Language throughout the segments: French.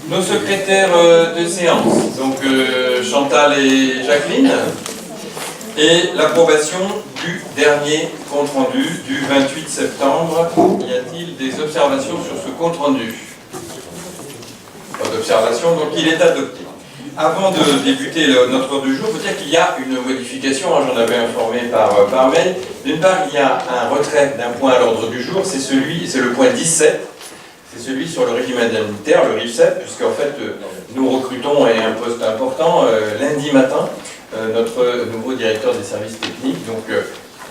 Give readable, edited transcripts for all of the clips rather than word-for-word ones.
Nos secrétaires de séance, donc Chantal et Jacqueline, et l'approbation du dernier compte-rendu du 28 septembre. Y a-t-il des observations sur ce compte-rendu? Pas d'observation, donc il est adopté. Avant de débuter notre ordre du jour, il faut dire qu'il y a une modification, j'en avais informé par mail. D'une part, il y a un retrait d'un point à l'ordre du jour, c'est le point 17, c'est celui sur le régime indemnitaire, le RIF7, puisqu'en fait, nous recrutons, et un poste important, lundi matin, notre nouveau directeur des services techniques. Donc,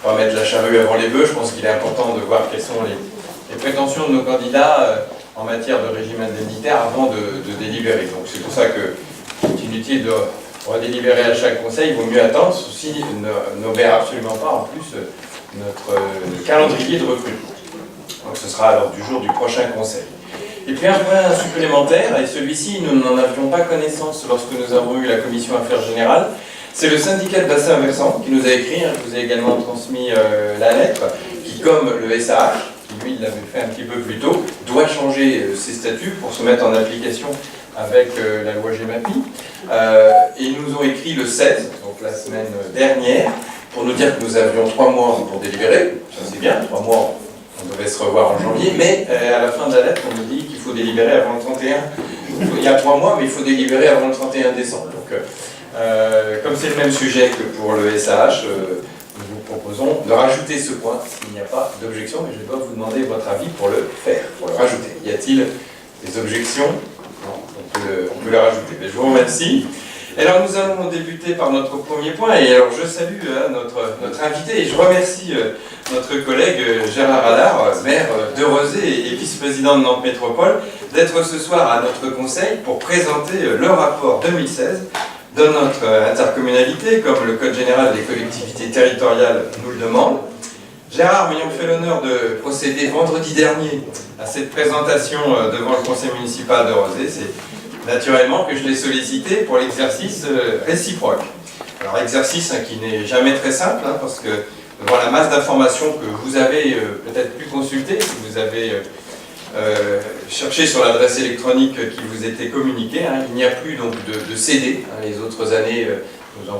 on va mettre la charrue avant les bœufs. Je pense qu'il est important de voir quelles sont les prétentions de nos candidats en matière de régime indemnitaire avant de délibérer. Donc, c'est pour ça que c'est inutile de redélibérer à chaque conseil. Il vaut mieux attendre. Ceci n'obère absolument pas, en plus, notre calendrier de recrutement. Donc, ce sera à l'ordre du jour du prochain conseil. Et puis un point supplémentaire, et celui-ci, nous n'en avions pas connaissance lorsque nous avons eu la commission Affaires Générales, c'est le syndicat de bassin versant qui nous a écrit, je vous ai également transmis la lettre, qui, comme le SAH, qui lui l'avait fait un petit peu plus tôt, doit changer ses statuts pour se mettre en application avec la loi GEMAPI. Et ils nous ont écrit le 16, donc la semaine dernière, pour nous dire que nous avions 3 mois pour délibérer. Ça c'est bien, 3 mois, on devait se revoir en janvier, mais à la fin de la lettre, on nous dit qu'il faut délibérer avant le 31. Il y a 3 mois, mais il faut délibérer avant le 31 décembre. Donc, comme c'est le même sujet que pour le SAH, nous vous proposons de rajouter ce point s'il n'y a pas d'objection, mais je dois vous demander votre avis pour le faire, pour le rajouter. Y a-t-il des objections? Non, on peut le rajouter. Mais je vous remercie. Et alors nous allons débuter par notre premier point, et alors je salue notre invité, et je remercie notre collègue Gérard Allard, maire de Rezé et vice-président de Nantes Métropole, d'être ce soir à notre conseil pour présenter le rapport 2016 de notre intercommunalité, comme le Code général des collectivités territoriales nous le demande. Gérard m'ayant fait l'honneur de procéder vendredi dernier à cette présentation devant le conseil municipal de Rezé, c'est naturellement que je l'ai sollicité pour l'exercice réciproque. Alors exercice qui n'est jamais très simple, parce que devant la masse d'informations que vous avez peut-être pu consulter, si vous avez cherché sur l'adresse électronique qui vous était communiquée, il n'y a plus donc de CD. Les autres années, nous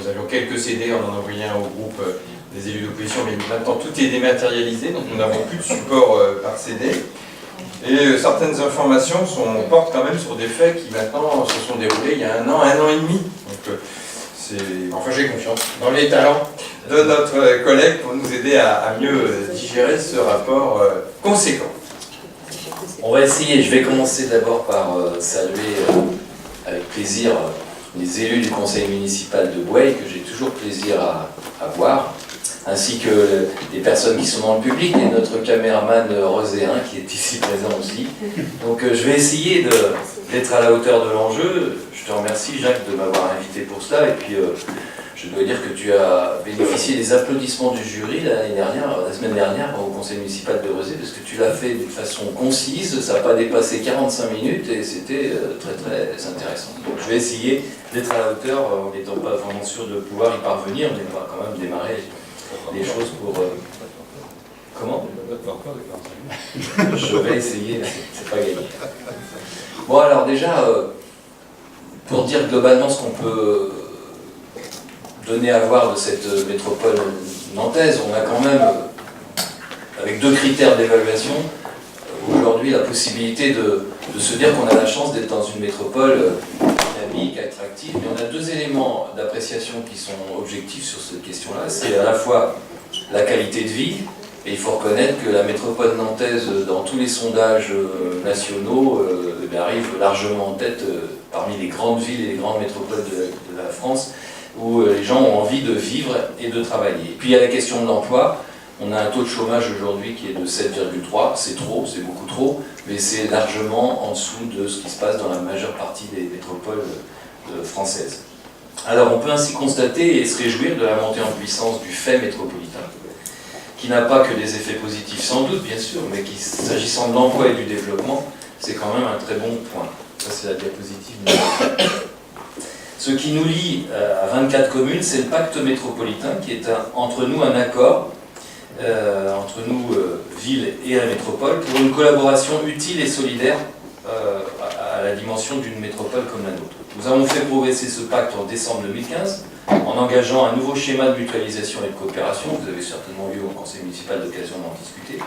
avions quelques CD, on en envoyait un au groupe des élus d'opposition, mais maintenant tout est dématérialisé, donc nous n'avons plus de support par CD. Et certaines informations portent quand même sur des faits qui maintenant se sont déroulés il y a un an et demi. Donc enfin j'ai confiance dans les talents de notre collègue pour nous aider à mieux digérer ce rapport conséquent. On va essayer. Je vais commencer d'abord par saluer avec plaisir les élus du conseil municipal de Bouaye, que j'ai toujours plaisir à voir, ainsi que les personnes qui sont dans le public, et notre caméraman roséen qui est ici présent aussi. Donc je vais essayer d'être à la hauteur de l'enjeu. Je te remercie Jacques de m'avoir invité pour cela, et puis je dois dire que tu as bénéficié des applaudissements du jury la semaine dernière au conseil municipal de Rezé, parce que tu l'as fait d'une façon concise, ça n'a pas dépassé 45 minutes et c'était très très intéressant. Donc je vais essayer d'être à la hauteur en n'étant pas vraiment sûr de pouvoir y parvenir, mais on va quand même démarrer les choses pour... Comment? Je vais essayer, c'est pas gagné. Bon alors déjà, pour dire globalement ce qu'on peut donner à voir de cette métropole nantaise, on a quand même, avec 2 critères d'évaluation, aujourd'hui la possibilité de se dire qu'on a la chance d'être dans une métropole dynamique, attractive, mais on a 2 éléments d'appréciation qui sont objectifs sur cette question-là. C'est à la fois la qualité de vie, et il faut reconnaître que la métropole nantaise, dans tous les sondages nationaux, arrive largement en tête parmi les grandes villes et les grandes métropoles de la France, où les gens ont envie de vivre et de travailler. Et puis il y a la question de l'emploi. On a un taux de chômage aujourd'hui qui est de 7,3, c'est trop, c'est beaucoup trop, mais c'est largement en dessous de ce qui se passe dans la majeure partie des métropoles françaises. Alors on peut ainsi constater et se réjouir de la montée en puissance du fait métropolitain, qui n'a pas que des effets positifs sans doute, bien sûr, mais qui, s'agissant de l'emploi et du développement, c'est quand même un très bon point. Ça c'est la diapositive numéro 4. Ce qui nous lie à 24 communes, c'est le pacte métropolitain qui est entre nous un accord, entre nous, ville et la métropole, pour une collaboration utile et solidaire à la dimension d'une métropole comme la nôtre. Nous avons fait progresser ce pacte en décembre 2015 en engageant un nouveau schéma de mutualisation et de coopération. Vous avez certainement eu au conseil municipal l'occasion d'en discuter.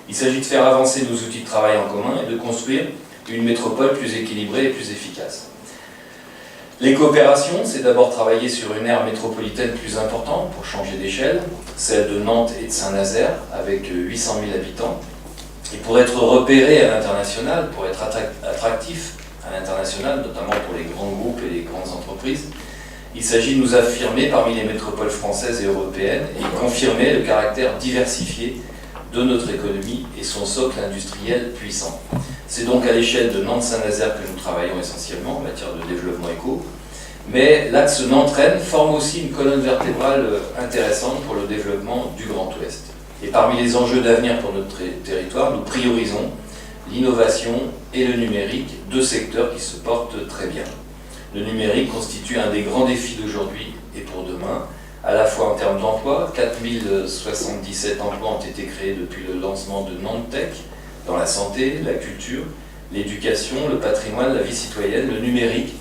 Il s'agit de faire avancer nos outils de travail en commun et de construire une métropole plus équilibrée et plus efficace. Les coopérations, c'est d'abord travailler sur une aire métropolitaine plus importante pour changer d'échelle, celle de Nantes et de Saint-Nazaire, avec 800 000 habitants. Et pour être repéré à l'international, pour être attractif à l'international, notamment pour les grands groupes et les grandes entreprises, il s'agit de nous affirmer parmi les métropoles françaises et européennes et confirmer le caractère diversifié de notre économie et son socle industriel puissant. C'est donc à l'échelle de Nantes-Saint-Nazaire que nous travaillons essentiellement en matière de développement éco, mais l'axe Nantes-Rennes forme aussi une colonne vertébrale intéressante pour le développement du Grand Ouest. Et parmi les enjeux d'avenir pour notre territoire, nous priorisons l'innovation et le numérique, deux secteurs qui se portent très bien. Le numérique constitue un des grands défis d'aujourd'hui et pour demain, à la fois en termes d'emploi. 4077 emplois ont été créés depuis le lancement de Nantes Tech, dans la santé, la culture, l'éducation, le patrimoine, la vie citoyenne. Le numérique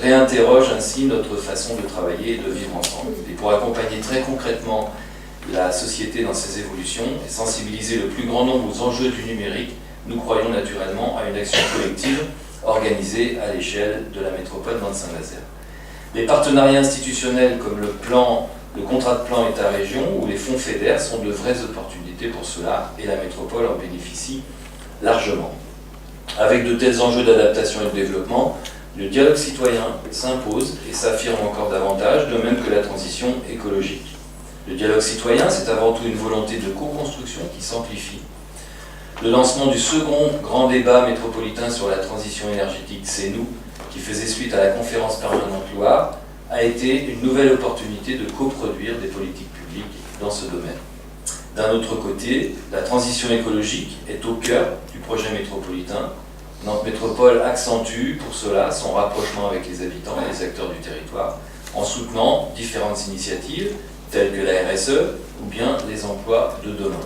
réinterroge ainsi notre façon de travailler et de vivre ensemble. Et pour accompagner très concrètement la société dans ses évolutions et sensibiliser le plus grand nombre aux enjeux du numérique, nous croyons naturellement à une action collective organisée à l'échelle de la métropole Nantes-Saint-Nazaire. Les partenariats institutionnels comme le contrat de plan État-région ou les fonds FEDER sont de vraies opportunités pour cela et la métropole en bénéficie largement. Avec de tels enjeux d'adaptation et de développement, le dialogue citoyen s'impose et s'affirme encore davantage, de même que la transition écologique. Le dialogue citoyen, c'est avant tout une volonté de co-construction qui s'amplifie. Le lancement du second grand débat métropolitain sur la transition énergétique, C'est nous, qui faisait suite à la conférence permanente Loire, a été une nouvelle opportunité de coproduire des politiques publiques dans ce domaine. D'un autre côté, la transition écologique est au cœur du projet métropolitain. Nantes Métropole accentue pour cela son rapprochement avec les habitants et les acteurs du territoire, en soutenant différentes initiatives telles que la RSE ou bien les emplois de demain.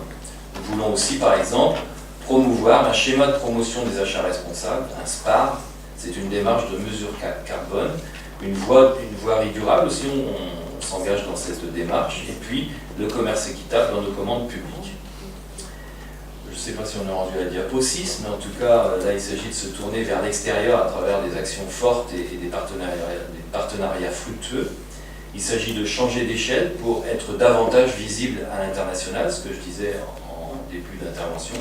Nous voulons aussi, par exemple, promouvoir un schéma de promotion des achats responsables, un SPAR. C'est une démarche de mesure carbone, une voirie durable aussi, on s'engage dans cette démarche, et puis le commerce équitable dans nos commandes publiques. Je ne sais pas si on est rendu à la diapo 6, mais en tout cas, là, il s'agit de se tourner vers l'extérieur à travers des actions fortes et des partenariats fructueux. Il s'agit de changer d'échelle pour être davantage visible à l'international, ce que je disais en début d'intervention.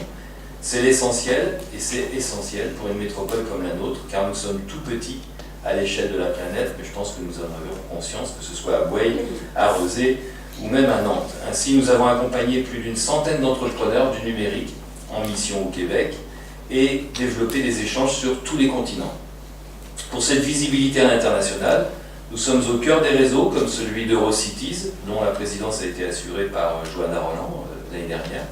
C'est l'essentiel, et c'est essentiel pour une métropole comme la nôtre, car nous sommes tout petits à l'échelle de la planète, mais je pense que nous en avons conscience, que ce soit à Boueil, à Rezé ou même à Nantes. Ainsi, nous avons accompagné plus d'une centaine d'entrepreneurs du numérique en mission au Québec et développé des échanges sur tous les continents. Pour cette visibilité à l'international, nous sommes au cœur des réseaux comme celui d'Eurocities, dont la présidence a été assurée par Johanna Roland l'année dernière.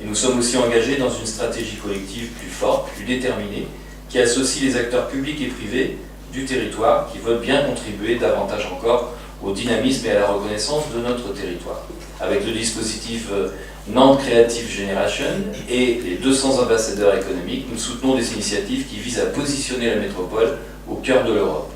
Et nous sommes aussi engagés dans une stratégie collective plus forte, plus déterminée, qui associe les acteurs publics et privés du territoire qui veulent bien contribuer davantage encore au dynamisme et à la reconnaissance de notre territoire. Avec le dispositif Nantes Creative Generation et les 200 ambassadeurs économiques, nous soutenons des initiatives qui visent à positionner la métropole au cœur de l'Europe.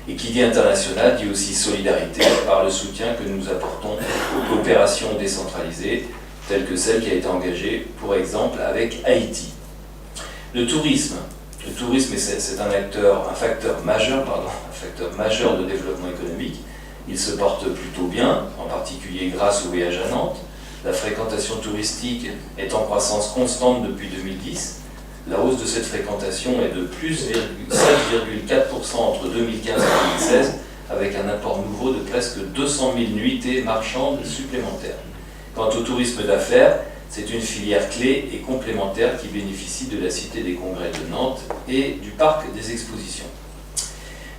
Et qui dit international dit aussi solidarité par le soutien que nous apportons aux coopérations décentralisées, telle que celle qui a été engagée, pour exemple, avec Haïti. Le tourisme, c'est un facteur majeur de développement économique. Il se porte plutôt bien, en particulier grâce au voyage à Nantes. La fréquentation touristique est en croissance constante depuis 2010. La hausse de cette fréquentation est de plus 7,4% entre 2015 et 2016, avec un apport nouveau de presque 200 000 nuitées marchandes supplémentaires. Quant au tourisme d'affaires, c'est une filière clé et complémentaire qui bénéficie de la Cité des Congrès de Nantes et du Parc des Expositions.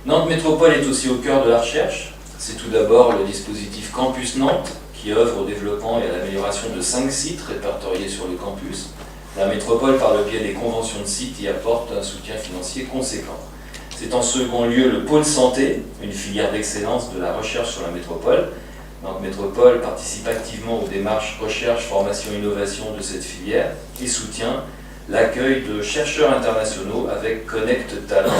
Nantes Métropole est aussi au cœur de la recherche. C'est tout d'abord le dispositif Campus Nantes, qui œuvre au développement et à l'amélioration de 5 sites répertoriés sur le campus. La métropole, par le biais des conventions de sites, y apporte un soutien financier conséquent. C'est en second lieu le pôle santé, une filière d'excellence de la recherche sur la métropole. Nantes Métropole participe activement aux démarches recherche, formation, innovation de cette filière et soutient l'accueil de chercheurs internationaux avec Connect Talent.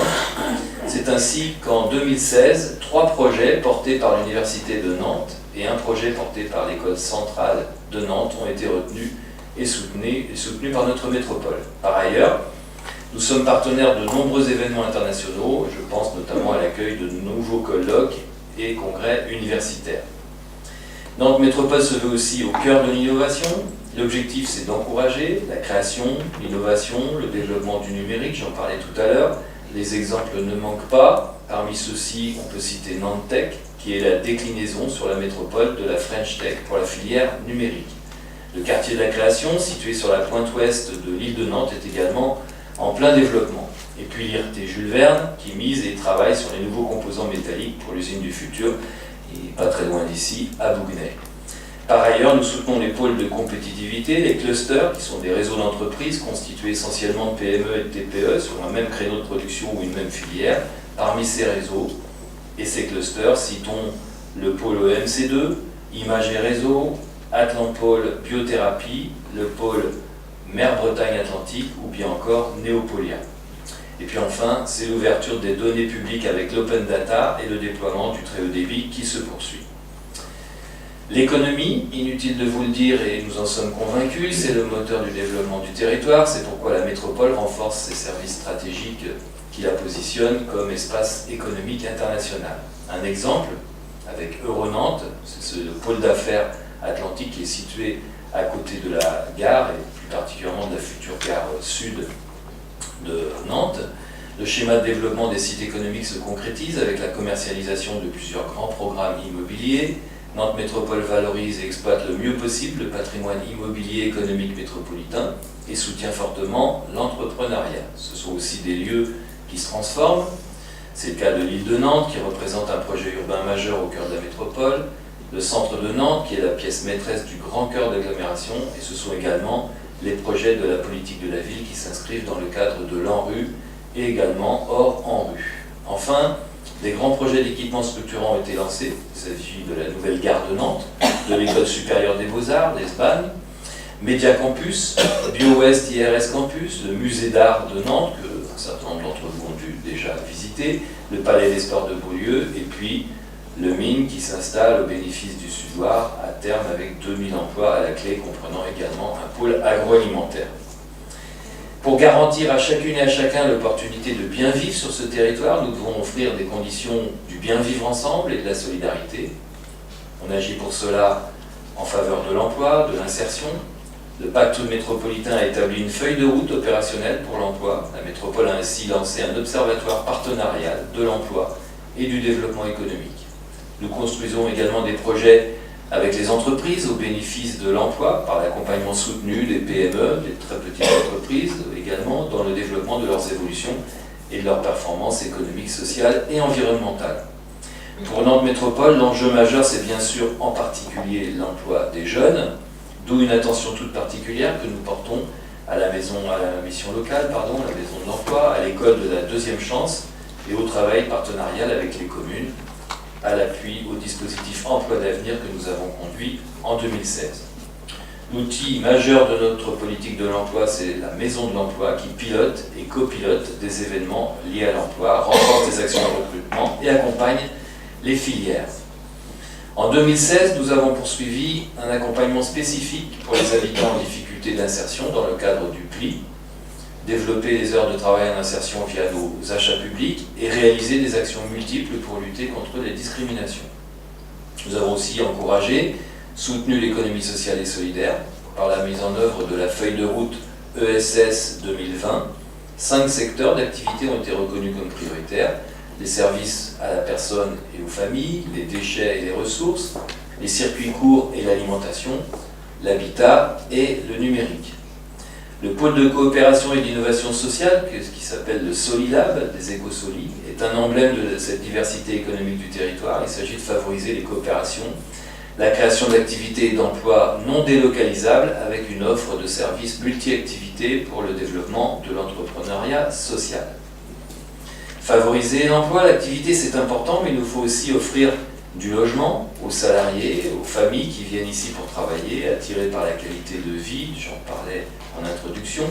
C'est ainsi qu'en 2016, 3 projets portés par l'Université de Nantes et un projet porté par l'École centrale de Nantes ont été retenus et soutenus par notre métropole. Par ailleurs, nous sommes partenaires de nombreux événements internationaux, je pense notamment à l'accueil de nouveaux colloques et congrès universitaires. Nantes Métropole se veut aussi au cœur de l'innovation. L'objectif, c'est d'encourager la création, l'innovation, le développement du numérique, j'en parlais tout à l'heure. Les exemples ne manquent pas. Parmi ceux-ci, on peut citer Nantes Tech, qui est la déclinaison sur la métropole de la French Tech pour la filière numérique. Le quartier de la création, situé sur la pointe ouest de l'île de Nantes, est également en plein développement. Et puis l'IRT Jules Verne, qui mise et travaille sur les nouveaux composants métalliques pour l'usine du futur, et pas très loin d'ici, à Bouguenais. Par ailleurs, nous soutenons les pôles de compétitivité, les clusters, qui sont des réseaux d'entreprises constitués essentiellement de PME et de TPE sur un même créneau de production ou une même filière. Parmi ces réseaux et ces clusters, citons le pôle EMC2, Images et Réseaux, Atlampôle Biothérapie, le pôle Mer Bretagne Atlantique ou bien encore Néopolia. Et puis enfin, c'est l'ouverture des données publiques avec l'open data et le déploiement du très haut débit qui se poursuit. L'économie, inutile de vous le dire et nous en sommes convaincus, c'est le moteur du développement du territoire, c'est pourquoi la métropole renforce ses services stratégiques qui la positionnent comme espace économique international. Un exemple, avec Euronantes, c'est le pôle d'affaires atlantique qui est situé à côté de la gare, et plus particulièrement de la future gare sud de Nantes. Le schéma de développement des sites économiques se concrétise avec la commercialisation de plusieurs grands programmes immobiliers. Nantes Métropole valorise et exploite le mieux possible le patrimoine immobilier économique métropolitain et soutient fortement l'entrepreneuriat. Ce sont aussi des lieux qui se transforment. C'est le cas de l'île de Nantes qui représente un projet urbain majeur au cœur de la métropole, le centre de Nantes qui est la pièce maîtresse du grand cœur d'agglomération et ce sont également les projets de la politique de la ville qui s'inscrivent dans le cadre de l'ANRU et également hors ANRU. Enfin, des grands projets d'équipements structurants ont été lancés. Il s'agit de la nouvelle gare de Nantes, de l'École supérieure des beaux-arts, l'ESBAN, Média Campus, BioWest IRS Campus, le musée d'art de Nantes, que un certain nombre d'entre vous ont dû déjà visiter, le Palais des Sports de Beaulieu, et puis le MIN qui s'installe au bénéfice du Sud-Loire à terme avec 2000 emplois à la clé, comprenant également un pôle agroalimentaire. Pour garantir à chacune et à chacun l'opportunité de bien vivre sur ce territoire, nous devons offrir des conditions du bien vivre ensemble et de la solidarité. On agit pour cela en faveur de l'emploi, de l'insertion. Le pacte métropolitain a établi une feuille de route opérationnelle pour l'emploi. La métropole a ainsi lancé un observatoire partenarial de l'emploi et du développement économique. Nous construisons également des projets avec les entreprises au bénéfice de l'emploi par l'accompagnement soutenu des PME, des très petites entreprises également, dans le développement de leurs évolutions et de leurs performances économiques, sociales et environnementales. Pour Nantes Métropole, l'enjeu majeur, c'est bien sûr en particulier l'emploi des jeunes, d'où une attention toute particulière que nous portons à la mission locale, la maison de l'emploi, à l'école de la deuxième chance et au travail partenarial avec les communes, à l'appui au dispositif Emploi d'avenir que nous avons conduit en 2016. L'outil majeur de notre politique de l'emploi, c'est la Maison de l'Emploi qui pilote et copilote des événements liés à l'emploi, renforce des actions de recrutement et accompagne les filières. En 2016, nous avons poursuivi un accompagnement spécifique pour les habitants en difficulté d'insertion dans le cadre du PLI, développer les heures de travail en insertion via nos achats publics et réaliser des actions multiples pour lutter contre les discriminations. Nous avons aussi encouragé, soutenu l'économie sociale et solidaire par la mise en œuvre de la feuille de route ESS 2020. 5 secteurs d'activité ont été reconnus comme prioritaires: les services à la personne et aux familles, les déchets et les ressources, les circuits courts et l'alimentation, l'habitat et le numérique. Le pôle de coopération et d'innovation sociale, ce qui s'appelle le Solilab des Écosolis, est un emblème de cette diversité économique du territoire. Il s'agit de favoriser les coopérations, la création d'activités et d'emplois non délocalisables avec une offre de services multi-activités pour le développement de l'entrepreneuriat social. Favoriser l'emploi, l'activité, c'est important, mais il nous faut aussi offrir du logement aux salariés, aux familles qui viennent ici pour travailler, attirées par la qualité de vie, j'en parlais en introduction,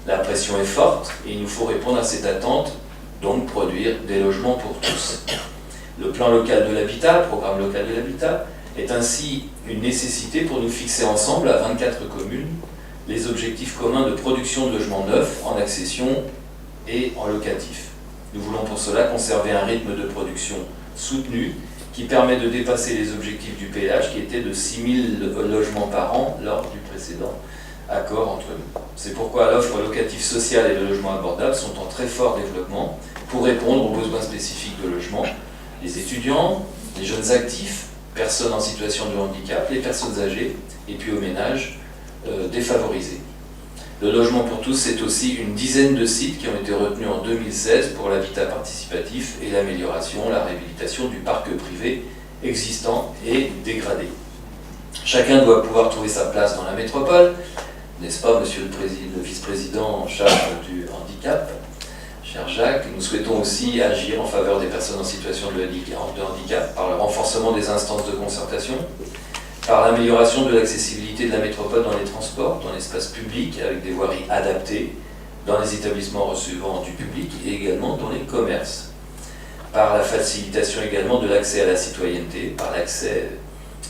La pression est forte et il nous faut répondre à cette attente, donc produire des logements pour tous. Le plan local de l'habitat, le programme local de l'habitat, est ainsi une nécessité pour nous fixer ensemble, à 24 communes, les objectifs communs de production de logements neufs en accession et en locatif. Nous voulons pour cela conserver un rythme de production soutenu qui permet de dépasser les objectifs du PLH qui étaient de 6 000 logements par an lors du précédent accord entre nous. C'est pourquoi l'offre locative sociale et le logement abordable sont en très fort développement pour répondre aux besoins spécifiques de logement, les étudiants, les jeunes actifs, personnes en situation de handicap, les personnes âgées et puis aux ménages défavorisés. Le logement pour tous, c'est aussi une dizaine de sites qui ont été retenus en 2016 pour l'habitat participatif et l'amélioration, la réhabilitation du parc privé existant et dégradé. Chacun doit pouvoir trouver sa place dans la métropole, n'est-ce pas, monsieur le vice-président en charge du handicap, cher Jacques? Nous souhaitons aussi agir en faveur des personnes en situation de handicap par le renforcement des instances de concertation, par l'amélioration de l'accessibilité de la métropole dans les transports, dans l'espace public, avec des voiries adaptées, dans les établissements recevant du public et également dans les commerces, par la facilitation également de l'accès à la citoyenneté, par l'accès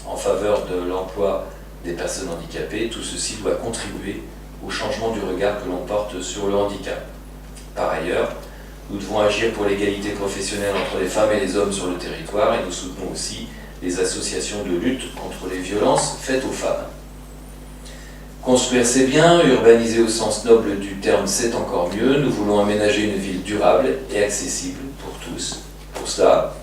en faveur de l'emploi des personnes handicapées. Tout ceci doit contribuer au changement du regard que l'on porte sur le handicap. Par ailleurs, nous devons agir pour l'égalité professionnelle entre les femmes et les hommes sur le territoire et nous soutenons aussi les associations de lutte contre les violences faites aux femmes. Construire c'est bien, urbaniser au sens noble du terme c'est encore mieux. Nous voulons aménager une ville durable et accessible pour tous. Pour cela,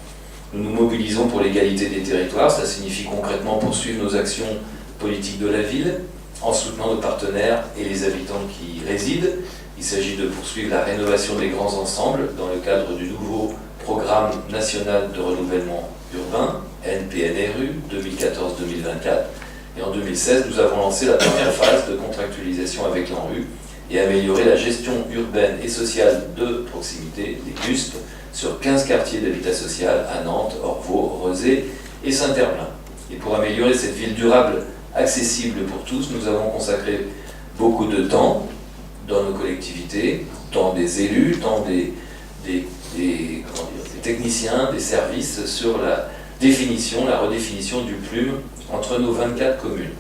nous nous mobilisons pour l'égalité des territoires. Cela signifie concrètement poursuivre nos actions politiques de la ville en soutenant nos partenaires et les habitants qui y résident. Il s'agit de poursuivre la rénovation des grands ensembles dans le cadre du nouveau programme national de renouvellement urbain, NPNRU 2014-2024. Et en 2016, nous avons lancé la première phase de contractualisation avec l'ANRU et amélioré la gestion urbaine et sociale de proximité, des GUSP, sur 15 quartiers d'habitat social à Nantes, Orvaux, Rezé et Saint-Herblain. Et pour améliorer cette ville durable accessible pour tous, nous avons consacré beaucoup de temps dans nos collectivités, tant des élus, tant des techniciens, des services, sur la définition, la redéfinition du plume entre nos 24 communes.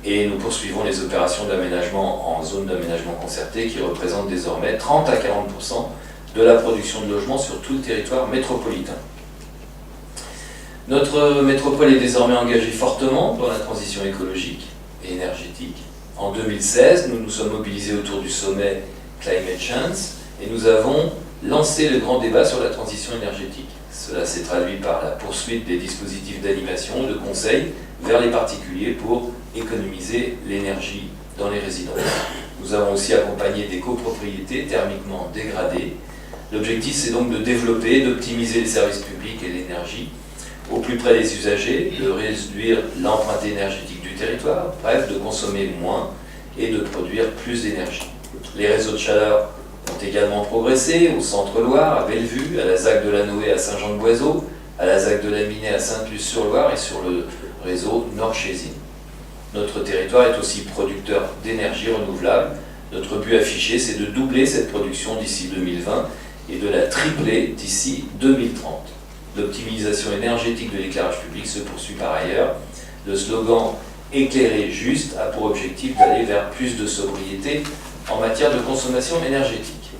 Et nous poursuivons les opérations d'aménagement en zone d'aménagement concerté qui représentent désormais 30 à 40% de la production de logements sur tout le territoire métropolitain. Notre métropole est désormais engagée fortement dans la transition écologique et énergétique. En 2016, nous nous sommes mobilisés autour du sommet Climate Change et nous avons lancé le grand débat sur la transition énergétique. Cela s'est traduit par la poursuite des dispositifs d'animation et de conseil vers les particuliers pour économiser l'énergie dans les résidences. Nous avons aussi accompagné des copropriétés thermiquement dégradées. L'objectif, c'est donc de développer et d'optimiser les services publics et l'énergie au plus près des usagers, de réduire l'empreinte énergétique du territoire, bref, de consommer moins et de produire plus d'énergie. Les réseaux de chaleur ont également progressé au Centre-Loire, à Bellevue, à la ZAC de la Noé à Saint-Jean-de-Boiseau, à la ZAC de la Minée à Sainte-Luce-sur-Loire et sur le réseau Nord-Chésine. Notre territoire est aussi producteur d'énergie renouvelable. Notre but affiché, c'est de doubler cette production d'ici 2020 et de la tripler d'ici 2030. L'optimisation énergétique de l'éclairage public se poursuit par ailleurs. Le slogan « Éclairer juste » a pour objectif d'aller vers plus de sobriété en matière de consommation énergétique.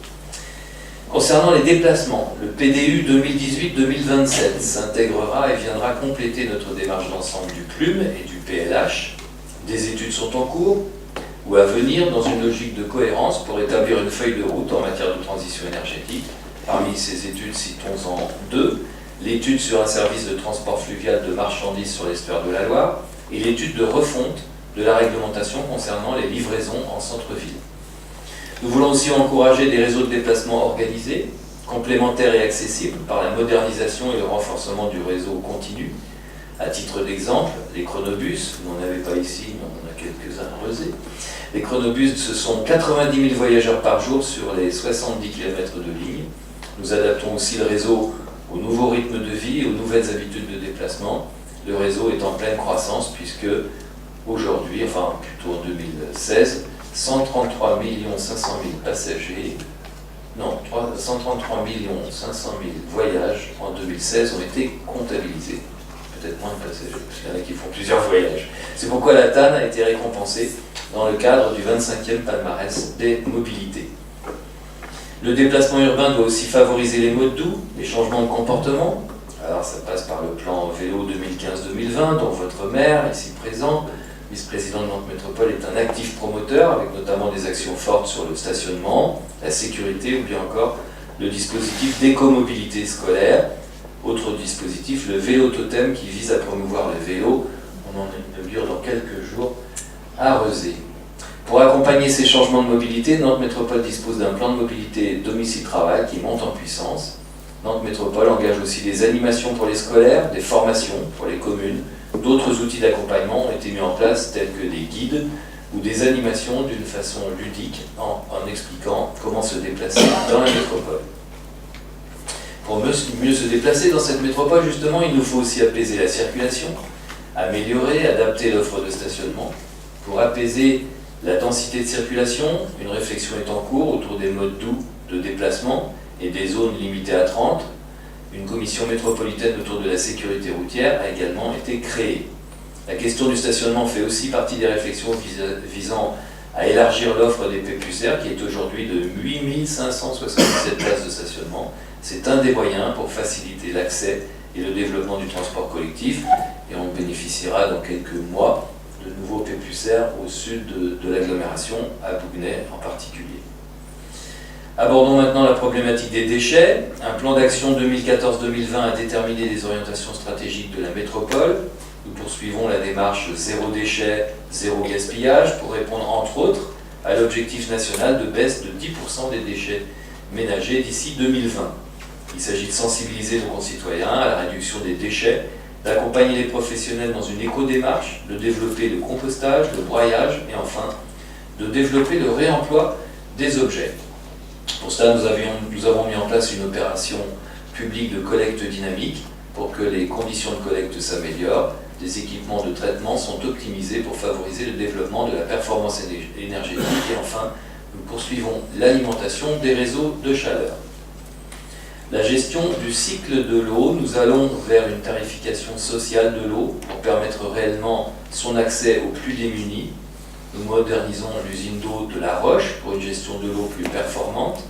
Concernant les déplacements, le PDU 2018-2027 s'intégrera et viendra compléter notre démarche d'ensemble du PLUM et du PLH. Des études sont en cours ou à venir dans une logique de cohérence pour établir une feuille de route en matière de transition énergétique. Parmi ces études, citons-en deux. L'étude sur un service de transport fluvial de marchandises sur l'estuaire de la Loire et l'étude de refonte de la réglementation concernant les livraisons en centre-ville. Nous voulons aussi encourager des réseaux de déplacement organisés, complémentaires et accessibles par la modernisation et le renforcement du réseau continu. À titre d'exemple, les chronobus, vous n'en avez pas ici, mais on en a quelques-uns à Rezé. Les chronobus, ce sont 90 000 voyageurs par jour sur les 70 km de ligne. Nous adaptons aussi le réseau au nouveau rythme de vie et aux nouvelles habitudes de déplacement. Le réseau est en pleine croissance puisque aujourd'hui, enfin plutôt en 2016, 133 500 000 passagers, non, 133 500 000 voyages en 2016 ont été comptabilisés. Peut-être moins de passagers, parce qu'il y en a qui font plusieurs voyages. C'est pourquoi la TAN a été récompensée dans le cadre du 25e palmarès des mobilités. Le déplacement urbain doit aussi favoriser les modes doux, les changements de comportement. Alors ça passe par le plan vélo 2015-2020, dont votre maire, ici présent, vice-président de Nantes Métropole, est un actif promoteur, avec notamment des actions fortes sur le stationnement, la sécurité ou bien encore le dispositif d'écomobilité scolaire. Autre dispositif, le vélo totem, qui vise à promouvoir le vélo. On en inaugure dans quelques jours à Rezé. Pour accompagner ces changements de mobilité, Nantes Métropole dispose d'un plan de mobilité domicile-travail qui monte en puissance. Nantes Métropole engage aussi des animations pour les scolaires, des formations pour les communes. D'autres outils d'accompagnement ont été mis en place, tels que des guides ou des animations d'une façon ludique en expliquant comment se déplacer dans la métropole. Pour mieux se déplacer dans cette métropole, justement, il nous faut aussi apaiser la circulation, améliorer, adapter l'offre de stationnement. Pour apaiser la densité de circulation, une réflexion est en cours autour des modes doux de déplacement et des zones limitées à 30. Une commission métropolitaine autour de la sécurité routière a également été créée. La question du stationnement fait aussi partie des réflexions visant à élargir l'offre des PPUCR, qui est aujourd'hui de 8 577 places de stationnement. C'est un des moyens pour faciliter l'accès et le développement du transport collectif, et on bénéficiera dans quelques mois de nouveaux PPUCR au sud de l'agglomération, à Bougnay en particulier. Abordons maintenant la problématique des déchets. Un plan d'action 2014-2020 a déterminé les orientations stratégiques de la métropole. Nous poursuivons la démarche zéro déchet, zéro gaspillage pour répondre entre autres à l'objectif national de baisse de 10% des déchets ménagers d'ici 2020. Il s'agit de sensibiliser nos concitoyens à la réduction des déchets, d'accompagner les professionnels dans une éco-démarche, de développer le compostage, le broyage et enfin de développer le réemploi des objets. Pour cela, nous avons mis en place une opération publique de collecte dynamique pour que les conditions de collecte s'améliorent. Des équipements de traitement sont optimisés pour favoriser le développement de la performance énergétique et enfin, nous poursuivons l'alimentation des réseaux de chaleur. La gestion du cycle de l'eau, nous allons vers une tarification sociale de l'eau pour permettre réellement son accès aux plus démunis. Nous modernisons l'usine d'eau de La Roche pour une gestion de l'eau plus performante.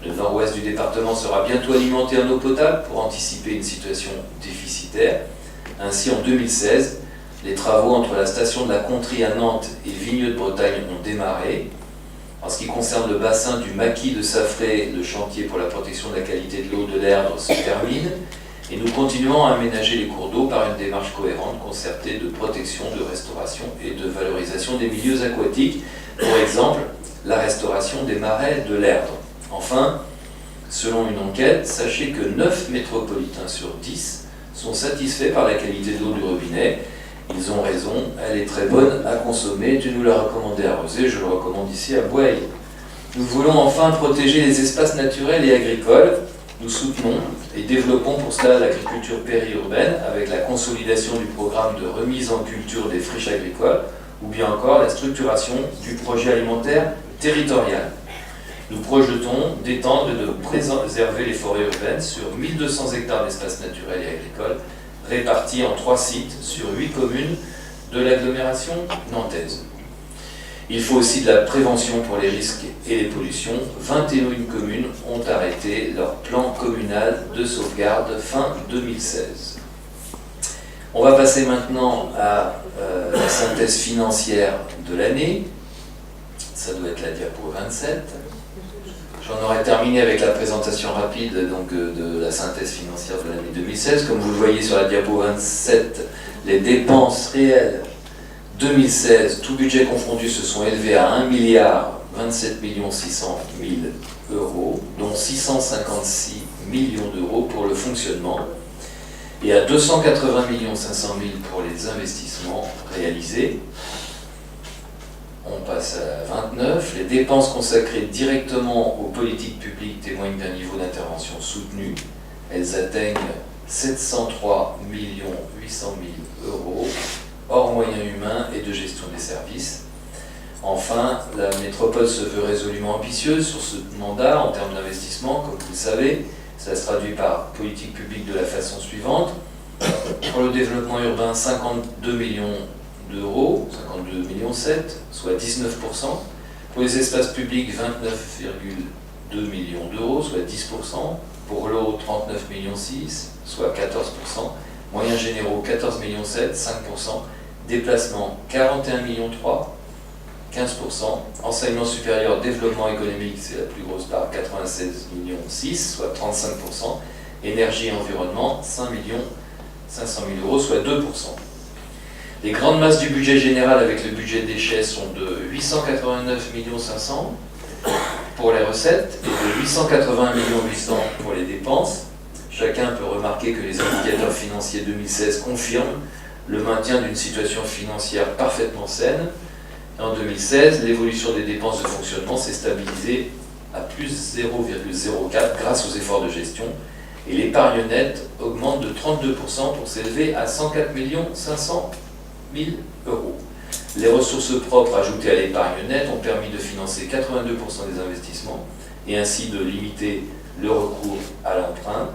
Le nord-ouest du département sera bientôt alimenté en eau potable pour anticiper une situation déficitaire. Ainsi, en 2016, les travaux entre la station de la Contrie à Nantes et Vigneux de Bretagne ont démarré. En ce qui concerne le bassin du maquis de Saffré, le chantier pour la protection de la qualité de l'eau de l'Erdre se termine et nous continuons à aménager les cours d'eau par une démarche cohérente, concertée de protection, de restauration et de valorisation des milieux aquatiques. Pour exemple, la restauration des marais de l'Erdre. Enfin, selon une enquête, sachez que 9 métropolitains sur 10 sont satisfaits par la qualité de l'eau du robinet. Ils ont raison, elle est très bonne à consommer. Tu nous l'as recommandé à Rezé, je le recommande ici à Bouaille. Nous voulons enfin protéger les espaces naturels et agricoles. Nous soutenons et développons pour cela l'agriculture périurbaine avec la consolidation du programme de remise en culture des friches agricoles ou bien encore la structuration du projet alimentaire territorial. Nous projetons d'étendre et de préserver les forêts urbaines sur 1200 hectares d'espaces naturels et agricoles répartis en 3 sites sur 8 communes de l'agglomération nantaise. Il faut aussi de la prévention pour les risques et les pollutions. 21 communes ont arrêté leur plan communal de sauvegarde fin 2016. On va passer maintenant à la synthèse financière de l'année. Ça doit être la diapo 27. J'en aurais terminé avec la présentation rapide donc, de la synthèse financière de l'année 2016. Comme vous le voyez sur la diapo 27, les dépenses réelles 2016, tout budget confondu, se sont élevés à 1 27 600 000 euros, dont 656 millions d'euros pour le fonctionnement et à 280 500 000 pour les investissements réalisés. On passe à 29. Les dépenses consacrées directement aux politiques publiques témoignent d'un niveau d'intervention soutenu. Elles atteignent 703 800 000 euros, hors moyens humains et de gestion des services. Enfin, la métropole se veut résolument ambitieuse sur ce mandat en termes d'investissement, comme vous le savez. Ça se traduit par politique publique de la façon suivante. Pour le développement urbain, 52 millions d'euros, 52,7 millions, soit 19%. Pour les espaces publics, 29,2 millions d'euros, soit 10%. Pour l'eau, 39,6 millions, soit 14%. Moyens généraux, 14,7 millions, 5%. Déplacement, 41,3 millions, 15%. Enseignement supérieur, développement économique, c'est la plus grosse part, 96,6 millions, soit 35%. Énergie et environnement, 5,5 millions d'euros, soit 2%. Les grandes masses du budget général avec le budget déchets sont de 889,5 millions pour les recettes et de 880,8 millions pour les dépenses. Chacun peut remarquer que les indicateurs financiers 2016 confirment le maintien d'une situation financière parfaitement saine. En 2016, l'évolution des dépenses de fonctionnement s'est stabilisée à plus 0,04 grâce aux efforts de gestion et l'épargne nette augmente de 32% pour s'élever à 104 500 000 euros. Les ressources propres ajoutées à l'épargne nette ont permis de financer 82% des investissements et ainsi de limiter le recours à l'emprunt.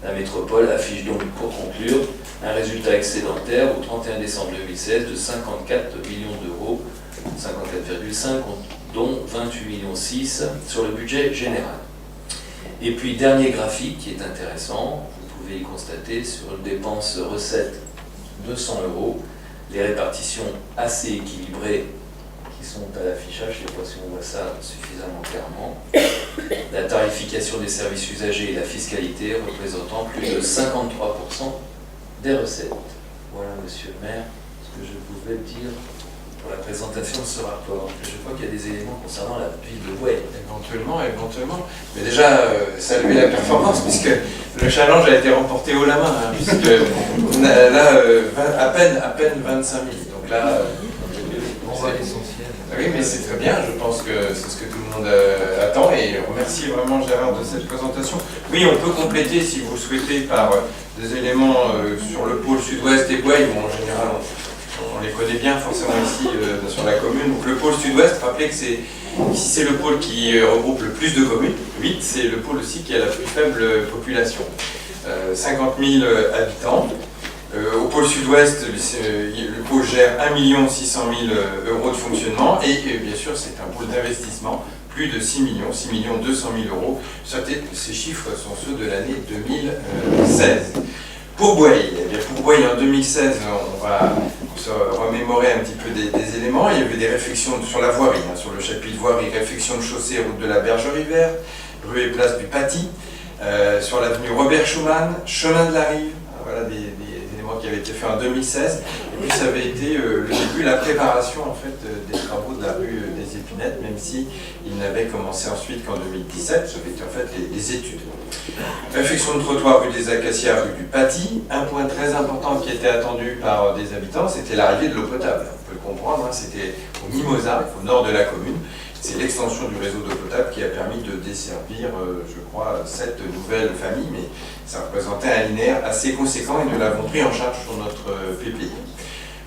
La métropole affiche donc, pour conclure, un résultat excédentaire au 31 décembre 2016 de 54 millions d'euros, 54,5 dont 28,6 millions sur le budget général. Et puis, dernier graphique qui est intéressant, vous pouvez y constater sur une dépense recette 200 euros, les répartitions assez équilibrées qui sont à l'affichage, je ne sais pas si on voit ça suffisamment clairement. La tarification des services usagers et la fiscalité représentant plus de 53% des recettes. Voilà, monsieur le maire, ce que je pouvais dire pour la présentation de ce rapport. Je crois qu'il y a des éléments concernant la ville de Bouay. Éventuellement. Mais déjà, saluer la performance, puisque le challenge a été remporté haut la main, hein, puisque on a là à peine 25 000. Donc là, on voit l'essentiel. Oui, mais c'est très bien, je pense que c'est ce que tout le monde attend, et on remercie vraiment Gérard de cette présentation. Oui, on peut compléter, si vous le souhaitez, par des éléments sur le pôle sud-ouest et Bouay, où en général on les connaît bien forcément ici sur la commune. Donc le pôle sud-ouest, rappelez que ici c'est le pôle qui regroupe le plus de communes, 8, c'est le pôle aussi qui a la plus faible population, 50 000 habitants. Au pôle sud-ouest, le pôle gère 1 600 000 euros de fonctionnement et bien sûr c'est un pôle d'investissement, plus de 6 200 000 euros. Ces chiffres sont ceux de l'année 2016. Pour Bouay, en 2016, on va se remémorer un petit peu des éléments. Il y avait des réflexions sur la voirie, hein, sur le chapitre voirie, réflexion de chaussée, route de la Bergerie Verte, rue et place du Paty, sur l'avenue Robert Schumann, chemin de la Rive, voilà des éléments qui avaient été faits en 2016. Et puis ça avait été le début, la préparation en fait des travaux de la rue des Épinettes, même si ils n'avaient commencé ensuite qu'en 2017, ça avait été en fait les études. Réfection de trottoir rue des Acacias, rue du Paty. Un point très important qui était attendu par des habitants, c'était l'arrivée de l'eau potable. On peut le comprendre, hein, c'était au Mimosa, au nord de la commune. C'est l'extension du réseau d'eau potable qui a permis de desservir, je crois, 7 nouvelles familles, mais ça représentait un linéaire assez conséquent et nous l'avons pris en charge sur notre PPI.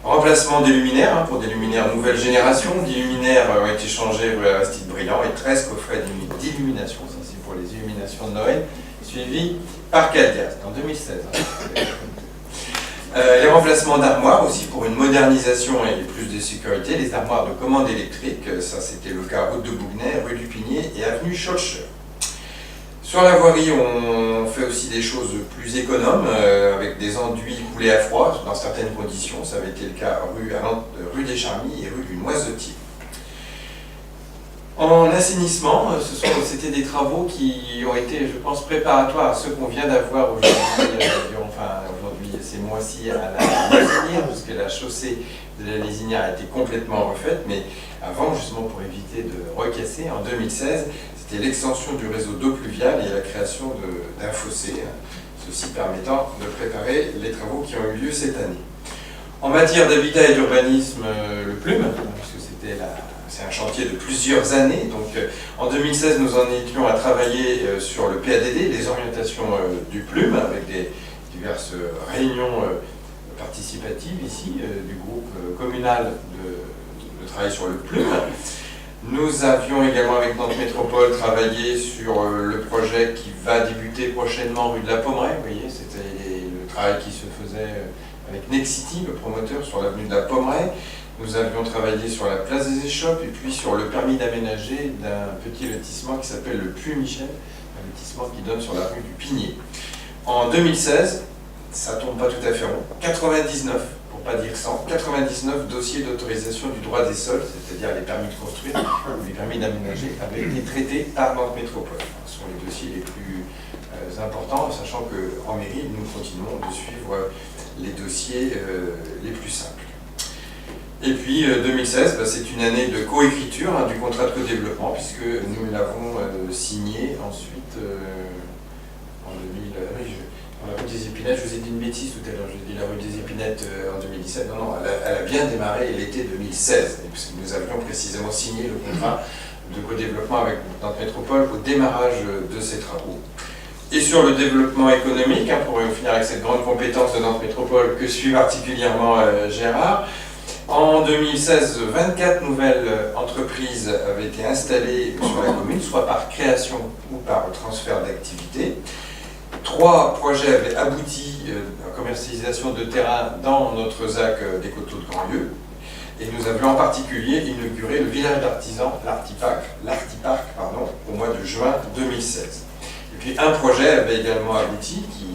Remplacement des luminaires, hein, pour des luminaires nouvelle génération. 10 luminaires ont été changés rue Aristide Briand et 13 coffrets d'illumination, ça c'est pour les illuminations de Noël, suivi par Cadias en 2016. Les remplacements d'armoires aussi pour une modernisation et plus de sécurité. Les armoires de commande électrique, ça c'était le cas route de Bouguenais, rue du Pinier et avenue Schulcher. Sur la voirie, on fait aussi des choses plus économes, avec des enduits coulés à froid dans certaines conditions. Ça avait été le cas rue des Charmilles et rue du Noisetier. En assainissement, c'était des travaux qui ont été, je pense, préparatoires à ceux qu'on vient d'avoir aujourd'hui, aujourd'hui ces mois-ci à la Lésinière, parce que la chaussée de la Lésinière a été complètement refaite, mais avant, justement pour éviter de recasser, en 2016, c'était l'extension du réseau d'eau pluviale et la création d'un fossé, ceci permettant de préparer les travaux qui ont eu lieu cette année. En matière d'habitat et d'urbanisme, le Plume, puisque c'est un chantier de plusieurs années. Donc, en 2016, nous en étions à travailler sur le PADD, les orientations du Plume, avec des diverses réunions participatives ici, du groupe communal de travail sur le plume. Nous avions également avec Nantes Métropole travaillé sur le projet qui va débuter prochainement rue de la Pommeraye. Vous voyez, c'était le travail qui se faisait avec Nexity, le promoteur, sur l'avenue de la Pommeraye. Nous avions travaillé sur la place des Échoppes et puis sur le permis d'aménager d'un petit lotissement qui s'appelle le Puy-Michel, un lotissement qui donne sur la rue du Pigné. En 2016, ça tombe pas tout à fait rond, 99, pour pas dire 100, 99 dossiers d'autorisation du droit des sols, c'est-à-dire les permis de construire ou les permis d'aménager, avaient été traités par Nantes Métropole. Ce sont les dossiers les plus importants, sachant qu'en mairie, nous continuons de suivre les dossiers les plus simples. Et puis 2016, c'est une année de coécriture du contrat de co-développement, puisque nous l'avons signé ensuite en 2000. La rue des Épinettes, je vous ai dit une bêtise tout à l'heure, je vous ai dit la rue des Épinettes en 2017. Non, elle a bien démarré l'été 2016, puisque nous avions précisément signé le contrat de co-développement avec Nantes Métropole au démarrage de ces travaux. Et sur le développement économique, pour finir avec cette grande compétence de Nantes Métropole que suit particulièrement Gérard, en 2016, 24 nouvelles entreprises avaient été installées sur la commune, soit par création ou par transfert d'activité. 3 projets avaient abouti à commercialisation de terrain dans notre ZAC des Coteaux de Grandlieu. Et nous avions en particulier inauguré le village d'artisans, l'Artiparc, au mois de juin 2016. Et puis un projet avait également abouti, qui,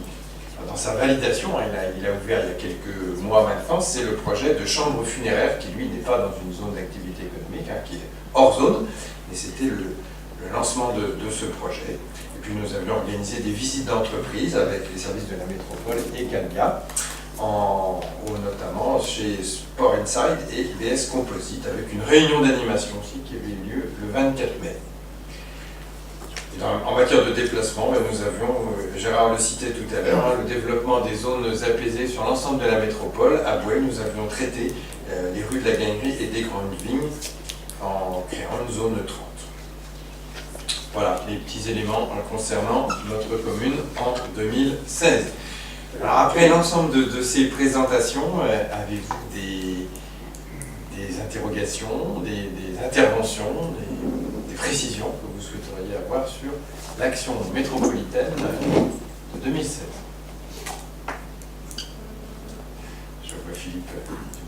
dans sa validation, il a ouvert il y a quelques mois maintenant, c'est le projet de chambre funéraire, qui lui n'est pas dans une zone d'activité économique, qui est hors zone, et c'était le lancement de ce projet. Et puis nous avions organisé des visites d'entreprise avec les services de la métropole et Calga, notamment chez Sport Inside et IBS Composite, avec une réunion d'animation aussi qui avait eu lieu le 24 mai. En matière de déplacement, nous avions, Gérard le citait tout à l'heure, le développement des zones apaisées sur l'ensemble de la métropole. À Boueux, nous avions traité les rues de la Gagnerie et des Grandes Vignes en créant une zone 30. Voilà les petits éléments concernant notre commune en 2016. Alors après l'ensemble de ces présentations, avez-vous des interrogations, des interventions, des précisions que vous souhaiteriez avoir sur l'action métropolitaine de 2016? Je vois Philippe.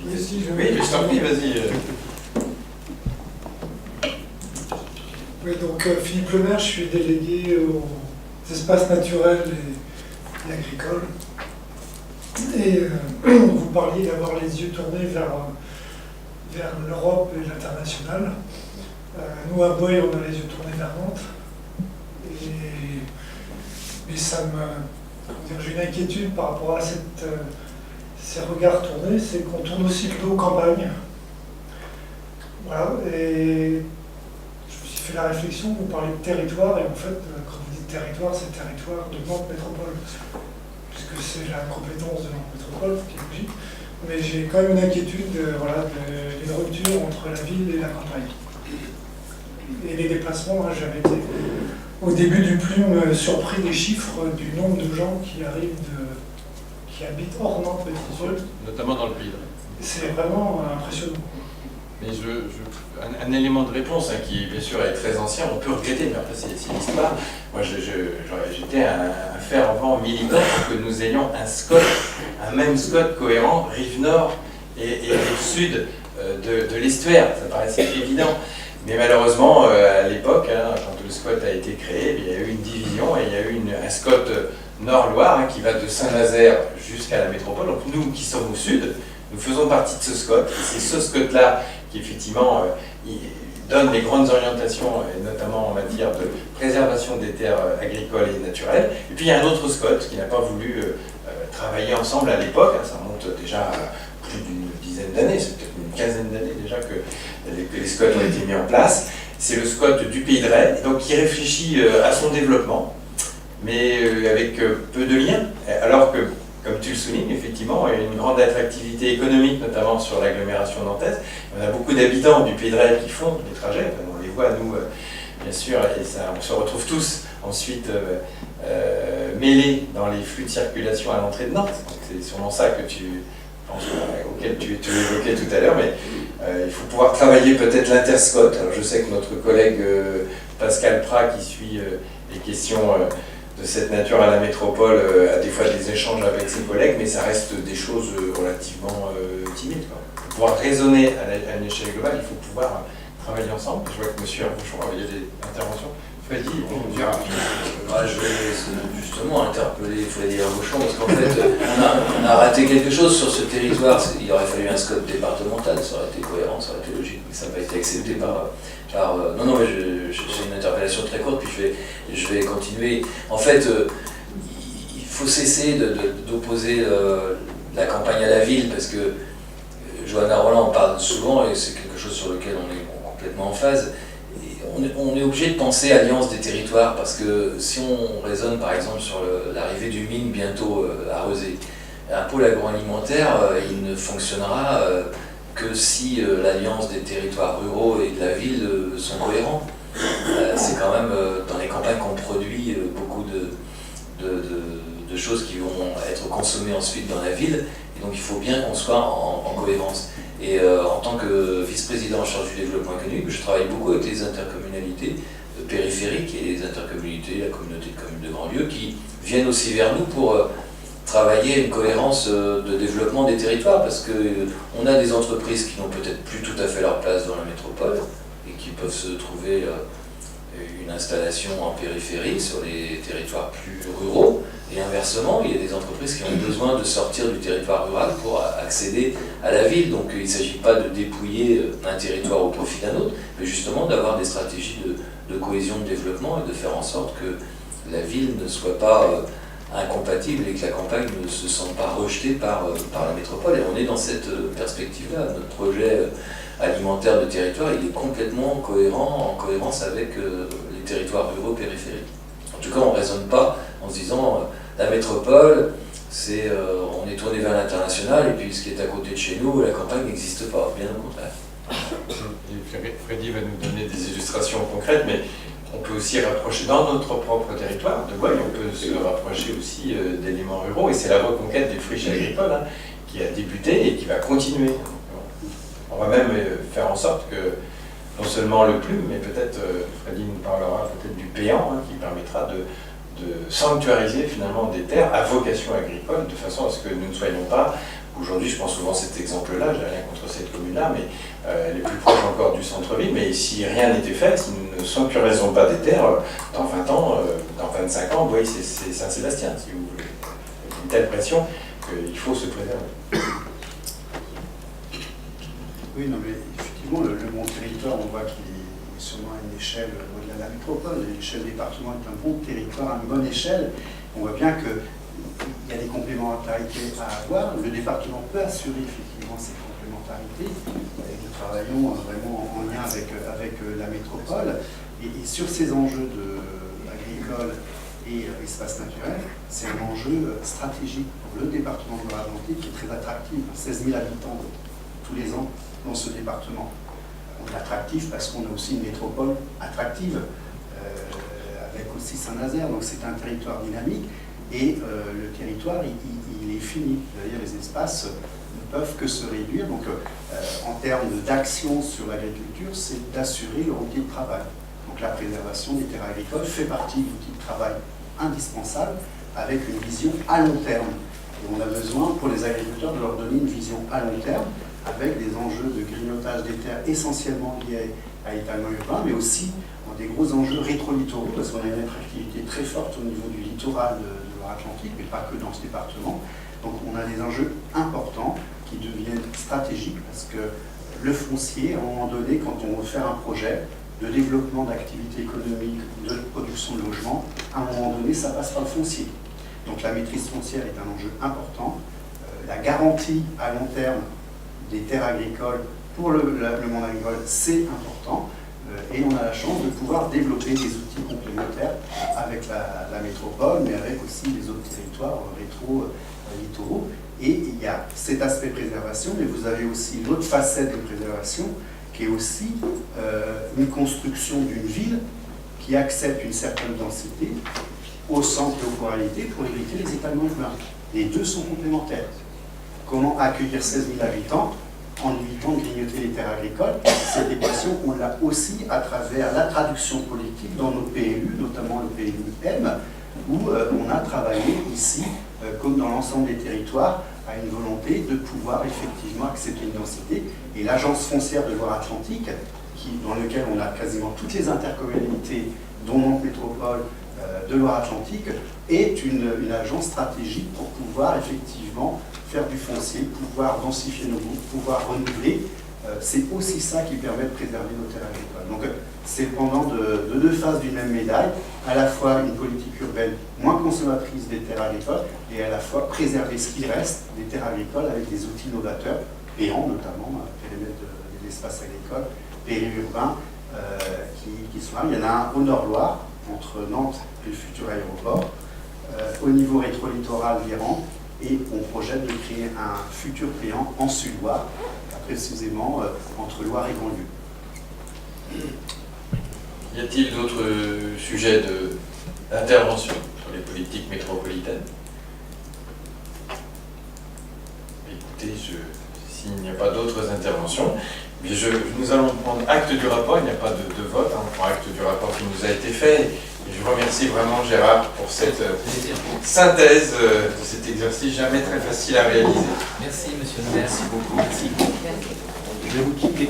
Oui, mais je t'en prie, vas-y. Oui, donc Philippe Lemaire, je suis délégué aux espaces naturels et agricoles. Et vous parliez d'avoir les yeux tournés vers l'Europe et l'international. Nous, à Boueux, on a les yeux tournés vers Nantes. Et ça j'ai une inquiétude par rapport à ces regards tournés, c'est qu'on tourne aussi le dos campagne. Voilà, et je me suis fait la réflexion, vous parlez de territoire, et en fait, quand vous dites territoire, c'est le territoire de Nantes Métropole, puisque c'est la compétence de Nantes Métropole, ce qui est logique. Mais j'ai quand même une inquiétude d'une rupture entre la ville et la campagne. Et les déplacements, j'avais été au début du plume surpris des chiffres du nombre de gens qui habitent hors Nantes Métropole. Notamment dans le pays. C'est vraiment impressionnant. Mais un élément de réponse qui, bien sûr, est très ancien, on peut regretter, mais après, c'est l'histoire. Moi, j'étais un fervent militant pour que nous ayons un même SCOT cohérent, rive nord et rive sud de l'estuaire. Ça paraissait évident. Mais malheureusement, à l'époque, quand le SCOT a été créé, il y a eu une division et il y a eu un SCOT Nord-Loire qui va de Saint-Nazaire jusqu'à la métropole. Donc nous qui sommes au sud, nous faisons partie de ce SCOT. C'est ce SCOT-là qui effectivement donne les grandes orientations, notamment en matière de préservation des terres agricoles et naturelles. Et puis il y a un autre SCOT qui n'a pas voulu travailler ensemble à l'époque. Ça remonte déjà à plus d'une dizaine d'années, c'est peut-être une quinzaine d'années déjà que les SCOT ont été mis en place. C'est le SCOT du Pays de Ré, donc qui réfléchit à son développement, mais avec peu de liens, alors que, comme tu le soulignes, effectivement, il y a une grande attractivité économique, notamment sur l'agglomération nantaise. On a beaucoup d'habitants du Pays de Ré qui font des trajets, on les voit, nous, bien sûr, et on se retrouve tous ensuite mêlés dans les flux de circulation à l'entrée de Nantes. C'est sûrement ça que auquel tu évoquais tout à l'heure, mais Il faut pouvoir travailler peut-être l'interscot. Alors je sais que notre collègue Pascal Prat, qui suit les questions de cette nature à la métropole, a des fois des échanges avec ses collègues, mais ça reste des choses relativement timides, quoi. Pour pouvoir raisonner à une échelle globale, il faut pouvoir travailler ensemble. Je vois que M. Herbouchon, il y a des interventions. Freddy, on dira. Je vais justement interpeller Freddy Herbouchon parce qu'en fait, on a raté quelque chose sur ce territoire. Il aurait fallu un scope départemental, ça aurait été cohérent, ça aurait été logique, mais ça n'a pas été accepté par non, mais c'est une interpellation très courte, puis je vais continuer. En fait, il faut cesser d'opposer la campagne à la ville, parce que Johanna Roland en parle souvent, et c'est quelque chose sur lequel on est complètement en phase. On est obligé de penser alliance des territoires, parce que si on raisonne par exemple sur l'arrivée du mine bientôt à Rezé, un pôle agroalimentaire, il ne fonctionnera que si l'alliance des territoires ruraux et de la ville sont cohérents. C'est quand même dans les campagnes qu'on produit beaucoup de choses qui vont être consommées ensuite dans la ville, et donc il faut bien qu'on soit en cohérence. Et en tant que vice-président en charge du développement économique, je travaille beaucoup avec les intercommunalités périphériques et les intercommunalités, la communauté de communes de Grandlieu, qui viennent aussi vers nous pour travailler une cohérence de développement des territoires, parce qu'on a des entreprises qui n'ont peut-être plus tout à fait leur place dans la métropole et qui peuvent se trouver une installation en périphérie sur les territoires plus ruraux, et inversement, il y a des entreprises qui ont besoin de sortir du territoire rural pour accéder à la ville. Donc il ne s'agit pas de dépouiller un territoire au profit d'un autre, mais justement d'avoir des stratégies de cohésion de développement et de faire en sorte que la ville ne soit pas incompatible et que la campagne ne se sente pas rejetée par la métropole. Et on est dans cette perspective-là. Notre projet alimentaire de territoire, il est complètement cohérent, en cohérence avec les territoires ruraux périphériques. En tout cas, on ne raisonne pas en se disant la métropole, on est tourné vers l'international, et puis ce qui est à côté de chez nous, la campagne n'existe pas, bien au contraire. Freddy va nous donner des illustrations concrètes, mais on peut aussi rapprocher dans notre propre territoire de Boye, on peut se rapprocher aussi d'éléments ruraux, et c'est la reconquête des friches agricoles qui a débuté et qui va continuer. On va même faire en sorte que non seulement le plume, mais peut-être, Freddy nous parlera peut-être du péant, qui permettra de sanctuariser finalement des terres à vocation agricole, de façon à ce que nous ne soyons pas, aujourd'hui je prends souvent cet exemple-là, je n'ai rien contre cette commune-là, mais elle est plus proche encore du centre-ville, mais si rien n'était fait, si nous ne sanctuarisons pas des terres, dans 20 ans, dans 25 ans, vous voyez, c'est Saint-Sébastien, si vous voulez. Il y a une telle pression qu'il faut se préserver. Oui, non, mais effectivement, le bon territoire, on voit qu'il est sûrement à une échelle au-delà de la métropole. L'échelle département est un bon territoire, à une bonne échelle. On voit bien qu'il y a des complémentarités à avoir. Le département peut assurer effectivement ces complémentarités. Et nous travaillons vraiment en lien avec la métropole. Et sur ces enjeux agricoles et espace naturel, c'est un enjeu stratégique pour le département de Loire-Atlantique qui est très attractif. 16 000 habitants tous les ans dans ce département. On est attractif parce qu'on a aussi une métropole attractive, avec aussi Saint-Nazaire, donc c'est un territoire dynamique, et le territoire, il est fini. C'est-à-dire les espaces ne peuvent que se réduire. Donc en termes d'action sur l'agriculture, c'est d'assurer le outil de travail. Donc la préservation des terres agricoles fait partie de l'outil de travail indispensable, avec une vision à long terme. Et on a besoin, pour les agriculteurs, de leur donner une vision à long terme, avec des enjeux de grignotage des terres essentiellement liés à l'étalement urbain, mais aussi des gros enjeux rétro-littoraux, parce qu'on a une attractivité très forte au niveau du littoral de Loire-Atlantique, mais pas que dans ce département. Donc on a des enjeux importants qui deviennent stratégiques, parce que le foncier, à un moment donné, quand on veut faire un projet de développement d'activités économiques ou de production de logements, à un moment donné, ça passe par le foncier. Donc la maîtrise foncière est un enjeu important. La garantie à long terme des terres agricoles pour le monde agricole, c'est important. Et on a la chance de pouvoir développer des outils complémentaires avec la métropole, mais avec aussi les autres territoires rétro-littoraux. Et il y a cet aspect préservation, mais vous avez aussi l'autre facette de préservation, qui est aussi une construction d'une ville qui accepte une certaine densité au centre et aux ruralités pour éviter les étalements urbains. Les deux sont complémentaires. Comment accueillir 16 000 habitants en évitant de grignoter les terres agricoles. Cette équation, on l'a aussi à travers la traduction politique dans nos PLU, notamment le PLU-M, où on a travaillé ici, comme dans l'ensemble des territoires, à une volonté de pouvoir effectivement accepter une densité. Et l'Agence foncière de Loire-Atlantique, dans lequel on a quasiment toutes les intercommunalités, dont Nantes Métropole, de Loire-Atlantique, est une agence stratégique pour pouvoir effectivement faire du foncier, pouvoir densifier nos groupes, pouvoir renouveler. C'est aussi ça qui permet de préserver nos terres agricoles. Donc c'est pendant de deux faces d'une même médaille, à la fois une politique urbaine moins consommatrice des terres agricoles et à la fois préserver ce qui reste des terres agricoles avec des outils novateurs, payants notamment, périmètre des espaces agricoles, périurbains qui sont là. Il y en a un au Nord-Loire, entre Nantes et le futur aéroport, au niveau rétro-littoral Viran, et on projette de créer un futur payant en Sud-Loire, précisément entre Loire et banlieue. Y a-t-il d'autres sujets d'intervention sur les politiques métropolitaines? Écoutez, s'il n'y a pas d'autres interventions, nous allons prendre acte du rapport. Il n'y a pas de vote, hein, on prend acte du rapport qui nous a été fait. Et je remercie vraiment Gérard pour cette synthèse de cet exercice jamais très facile à réaliser. Merci, monsieur le maire. Merci beaucoup. Merci. Je vais vous quitter.